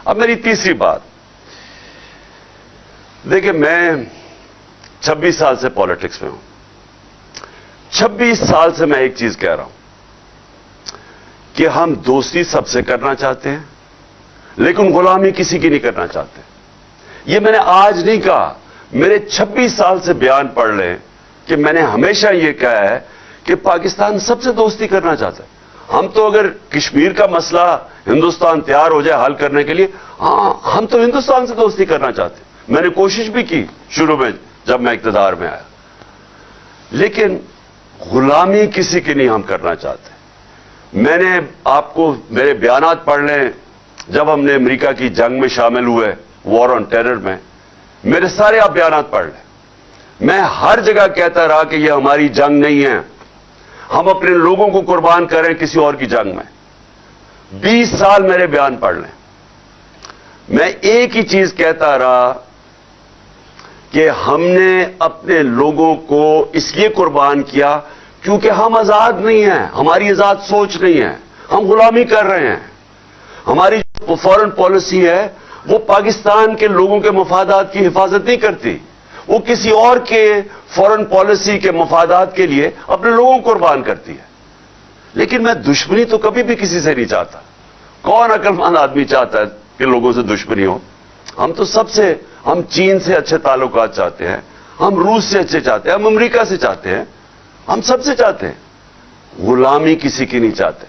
اب میری تیسری بات، دیکھیں میں 26 سال سے پالیٹکس میں ہوں. 26 سال سے میں ایک چیز کہہ رہا ہوں کہ ہم دوستی سب سے کرنا چاہتے ہیں لیکن غلامی کسی کی نہیں کرنا چاہتے. یہ میں نے آج نہیں کہا، میرے 26 سال سے بیان پڑھ لیں کہ میں نے ہمیشہ یہ کہا ہے کہ پاکستان سب سے دوستی کرنا چاہتا ہے. ہم تو اگر کشمیر کا مسئلہ ہندوستان تیار ہو جائے حل کرنے کے لیے، ہاں ہم تو ہندوستان سے دوستی کرنا چاہتے ہیں. میں نے کوشش بھی کی شروع میں جب میں اقتدار میں آیا، لیکن غلامی کسی کی نہیں ہم کرنا چاہتے. میں نے آپ کو میرے بیانات پڑھ لیں، جب ہم نے امریکہ کی جنگ میں شامل ہوئے، وار آن ٹیرر میں، میرے سارے آپ بیانات پڑھ لیں. میں ہر جگہ کہتا رہا کہ یہ ہماری جنگ نہیں ہے، ہم اپنے لوگوں کو قربان کریں کسی اور کی جنگ میں. 20 سال میرے بیان پڑھ لیں، میں ایک ہی چیز کہتا رہا کہ ہم نے اپنے لوگوں کو اس لیے قربان کیا کیونکہ ہم آزاد نہیں ہیں، ہماری آزاد سوچ نہیں ہے، ہم غلامی کر رہے ہیں. ہماری جو فورن پالیسی ہے وہ پاکستان کے لوگوں کے مفادات کی حفاظت نہیں کرتی، وہ کسی اور کے فورن پالیسی کے مفادات کے لیے اپنے لوگوں کو قربان کرتی ہے. لیکن میں دشمنی تو کبھی بھی کسی سے نہیں چاہتا. کون عقل مند آدمی چاہتا ہے کہ لوگوں سے دشمنی ہو؟ ہم تو سب سے، ہم چین سے اچھے تعلقات چاہتے ہیں، ہم روس سے اچھے چاہتے ہیں، ہم امریکہ سے چاہتے ہیں، ہم سب سے چاہتے ہیں. غلامی کسی کی نہیں چاہتے.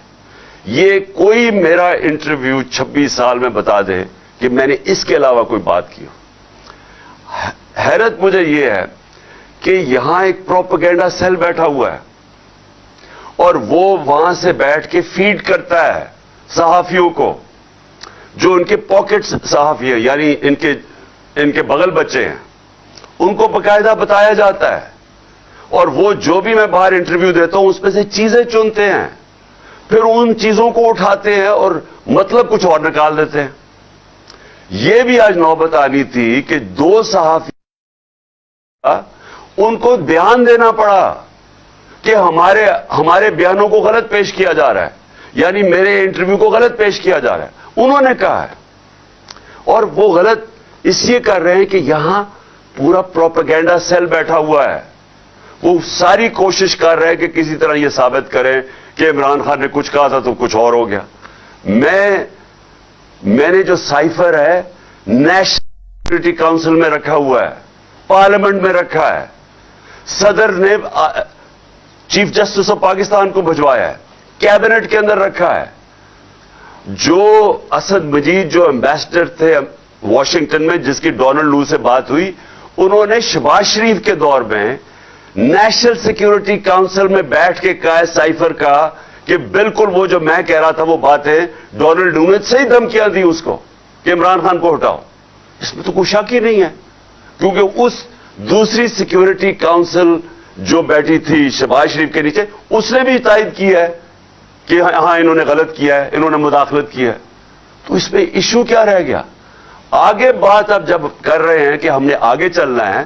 یہ کوئی میرا انٹرویو 26 سال میں بتا دے کہ میں نے اس کے علاوہ کوئی بات کی ہو. حیرت مجھے یہ ہے کہ یہاں ایک پروپیگنڈا سیل بیٹھا ہوا ہے اور وہ وہاں سے بیٹھ کے فیڈ کرتا ہے صحافیوں کو، جو ان کے پاکٹ صحافی ہیں، یعنی ان کے بغل بچے ہیں، ان کو باقاعدہ بتایا جاتا ہے. اور وہ جو بھی میں باہر انٹرویو دیتا ہوں اس میں سے چیزیں چنتے ہیں، پھر ان چیزوں کو اٹھاتے ہیں اور مطلب کچھ اور نکال دیتے ہیں. یہ بھی آج نوبت آنی تھی کہ 2 صحافی ان کو بیان دینا پڑا کہ ہمارے بیانوں کو غلط پیش کیا جا رہا ہے، یعنی میرے انٹرویو کو غلط پیش کیا جا رہا ہے. انہوں نے کہا ہے، اور وہ غلط اس لیے کر رہے ہیں کہ یہاں پورا پروپیگنڈا سیل بیٹھا ہوا ہے. وہ ساری کوشش کر رہے ہیں کہ کسی طرح یہ ثابت کریں کہ عمران خان نے کچھ کہا تھا تو کچھ اور ہو گیا. میں نے جو سائفر ہے نیشنل سیکورٹی کاؤنسل میں رکھا ہوا ہے، پارلیمنٹ میں رکھا ہے، صدر نے چیف جسٹس آف پاکستان کو بھجوایا ہے، کیبنٹ کے اندر رکھا ہے. جو اسد مجید جو ایمبیسڈر تھے واشنگٹن میں، جس کی ڈونلڈ لو سے بات ہوئی، انہوں نے شہباز شریف کے دور میں نیشنل سیکورٹی کاؤنسل میں بیٹھ کے کہا ہے، سائفر کا، کہ بالکل وہ جو میں کہہ رہا تھا وہ باتیں ڈونلڈ لو نے صحیح دھمکیاں دی اس کو کہ عمران خان کو ہٹاؤ. اس میں تو کوئی شک ہی نہیں ہے، کیونکہ اس دوسری سیکورٹی کاؤنسل جو بیٹھی تھی شہباز شریف کے نیچے، اس نے بھی تائید کی ہے کہ ہاں انہوں نے غلط کیا ہے، انہوں نے مداخلت کی ہے. تو اس میں ایشو کیا رہ گیا؟ آگے بات اب جب کر رہے ہیں کہ ہم نے آگے چلنا ہے،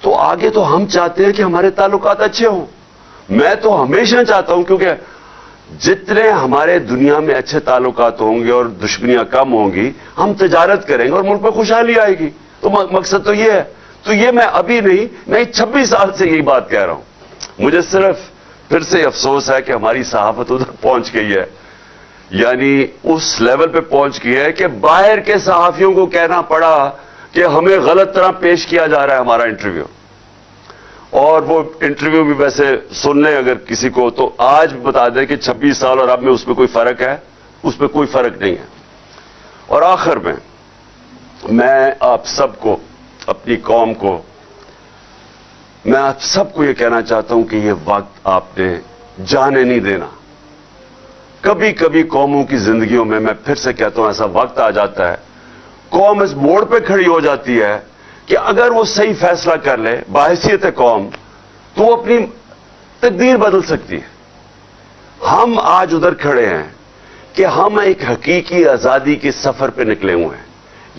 تو آگے تو ہم چاہتے ہیں کہ ہمارے تعلقات اچھے ہوں. میں تو ہمیشہ چاہتا ہوں، کیونکہ جتنے ہمارے دنیا میں اچھے تعلقات ہوں گے اور دشمنیاں کم ہوں گی، ہم تجارت کریں گے اور ملک میں خوشحالی آئے گی. تو مقصد تو یہ ہے. تو یہ میں ابھی نہیں، میں 26 سال سے یہی بات کہہ رہا ہوں. مجھے صرف پھر سے افسوس ہے کہ ہماری صحافت ادھر پہنچ گئی ہے، یعنی اس لیول پہ پہنچ گئی ہے کہ باہر کے صحافیوں کو کہنا پڑا کہ ہمیں غلط طرح پیش کیا جا رہا ہے ہمارا انٹرویو. اور وہ انٹرویو بھی ویسے سن لیں اگر کسی کو، تو آج بتا دیں کہ 26 سال اور اب میں اس میں کوئی فرق ہے؟ اس میں کوئی فرق نہیں ہے. اور آخر میں آپ سب کو، اپنی قوم کو، میں آپ سب کو یہ کہنا چاہتا ہوں کہ یہ وقت آپ نے جانے نہیں دینا. کبھی کبھی قوموں کی زندگیوں میں پھر سے کہتا ہوں ایسا وقت آ جاتا ہے، قوم اس موڑ پہ کھڑی ہو جاتی ہے کہ اگر وہ صحیح فیصلہ کر لے بحیثیت قوم تو وہ اپنی تقدیر بدل سکتی ہے. ہم آج ادھر کھڑے ہیں کہ ہم ایک حقیقی آزادی کے سفر پہ نکلے ہوئے ہیں.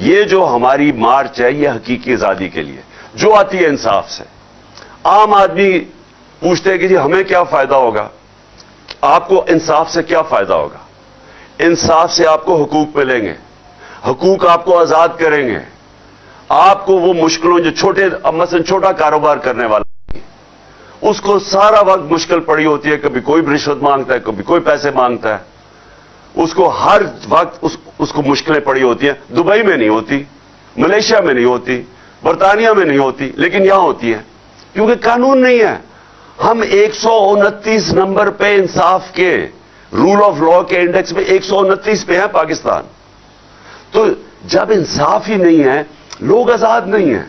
یہ جو ہماری مارچ ہے یہ حقیقی آزادی کے لیے جو آتی ہے انصاف سے. عام آدمی پوچھتے ہیں کہ جی ہمیں کیا فائدہ ہوگا؟ آپ کو انصاف سے کیا فائدہ ہوگا؟ انصاف سے آپ کو حقوق ملیں گے، حقوق آپ کو آزاد کریں گے. آپ کو وہ مشکلوں جو مثلا چھوٹا کاروبار کرنے والا اس کو سارا وقت مشکل پڑی ہوتی ہے, کبھی کوئی رشوت مانگتا ہے, کبھی کوئی پیسے مانگتا ہے, اس کو ہر وقت اس کو مشکلیں پڑی ہوتی ہیں. دبئی میں نہیں ہوتی, ملیشیا میں نہیں ہوتی, برطانیہ میں نہیں ہوتی, لیکن یہاں ہوتی ہے کیونکہ قانون نہیں ہے. ہم 129 نمبر پہ انصاف کے رول آف لا کے انڈیکس میں 129 پہ ہیں پاکستان. تو جب انصاف ہی نہیں ہے, لوگ آزاد نہیں ہیں,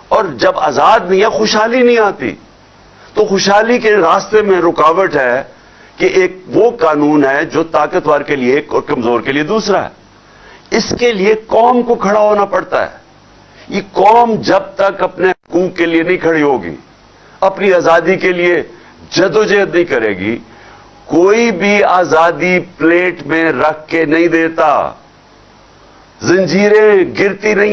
اور جب آزاد نہیں ہے خوشحالی نہیں آتی. تو خوشحالی کے راستے میں رکاوٹ ہے کہ ایک وہ قانون ہے جو طاقتور کے لیے ایک اور کمزور کے لیے دوسرا ہے. اس کے لیے قوم کو کھڑا ہونا پڑتا ہے. یہ قوم جب تک اپنے حقوق کے لیے نہیں کھڑی ہوگی, اپنی آزادی کے لیے جدوجہد نہیں کرے گی, کوئی بھی آزادی پلیٹ میں رکھ کے نہیں دیتا, زنجیریں گرتی نہیں.